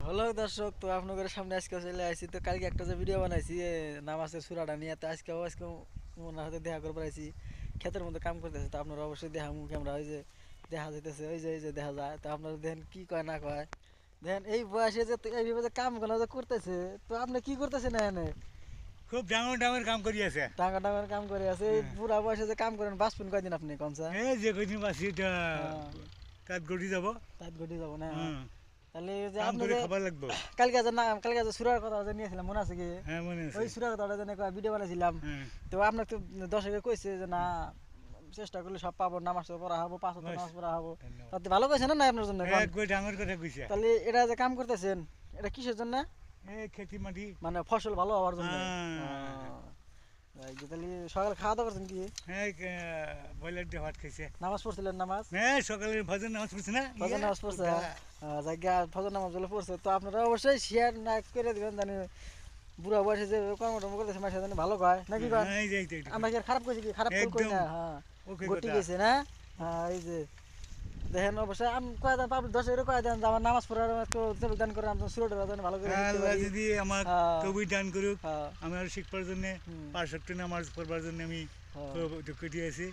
Hello দর্শক, তো আপনাদের সামনে আজকে চলে আসছি। তো কালকে একটা যে ভিডিও বানাইছি নামাজের সুরাটা নিয়ে, তো আজকে ওনার হাতে দেখা করে পাইছি। ক্ষেতের মধ্যে কাম করতেছে, তো আপনারা অবশ্যই দেখা মুখ আমরা ওই যে দেখা যাইতেছে, ওই যে দেখা যায়। তো আপনারা দেখেন কি কয় না কয়, দেখেন এই বয়সে যে এইভাবে যে কাম গুলো যে করতেছে, তো আপনি কি করতেছেন এখানে? খুব ডাঙর ডাঙর কাম করি আছে। টাকা টাকার কাম করে আছে, এই বুড়া বয়সে যে কাম করেন, বাঁচবেন কয়দিন আপনি কনসা? এই যে কদিন বাসি হ্যাঁ, তাত গড়ি যাব। তাত ঘটি যাব না? হুম, তাহলে এই যে কাম আপনি করে যে খাবার লাগবো। কালকে যে সুরার কথা যে নিয়েছিলাম, মনে আছে কি? হ্যাঁ, মনে আছে। ওই সুরার কথাটা যেন ভিডিও বানাইছিলাম। হ্যাঁ, তো আপনার তো দর্শকে কইছে যে না, চেষ্টা করলে সব পাবো, নামাজ তো পড়া হবো, 5 ওয়াক্ত বাস, নামাজ পড়া হবো। ধন্যবাদ। তাতে ভালো কইছে না, না আপনার জন্য এখন? একবার ডাঙর কথা কইছে। তাহলে এটা যে কাম করতেছেন, এটা কিসের জন্য? এই খেতি মাটি। মানে ফসল ভালো হওয়ার জন্য। হ্যাঁ, তাহলে সকালে খাওয়া দাওয়া করছেন কি? হ্যাঁ, ব্রয়লার দিয়ে ভাত খাইছে। নামাজ পড়ছিলেন? নামাজ হ্যাঁ, সকালে ভজন নামাজ পড়ছে না? ফজর নামাজ পড়ছে? জায়গা ফজর নামাজ গুলো পড়ছে। তো আপনারা অবশ্যই শেয়ার না করে দিবেন, জানি বুড়া বয়সে যে কর্মটর্ম করতেছে মাসে জানি ভালো কয় নাকি কয়? হ্যাঁ, এই যে, এই যে, এই যে। আমরা কি আর খারাপ কইছি? কি খারাপ কই একদম না? হ্যাঁ, ওকে গটি কথা। গেছে না? হ্যাঁ, এই যে দেখেন, অবশ্যই আমি কয়ে দেন, পাবলিক দর্শকের কয়ে দেন যে আমার নামাজ পড়ার একটু যোগদান করে, আমি সুরটা যেন ভালো করে হ্যাঁ, শিখতে আল্লাহ পারি। যদি আমার হ্যাঁ, তবুই দান করুক, হ্যাঁ, আমি আর শিখবার জন্য হুম, 5 ওয়াক্ত নামাজ পড়বার জন্য আমি হ্যাঁ, দুঃখ দিয়েছি।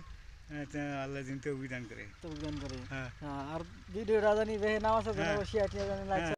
আল্লাহ যিনি তবুই দান করে। যোগদান করে। হ্যাঁ, হ্যাঁ, আর ভিডিওটা জানি নামাজ হ্যাঁ, শেয়ার টিয়ার জানি লাইক হ্যাঁ।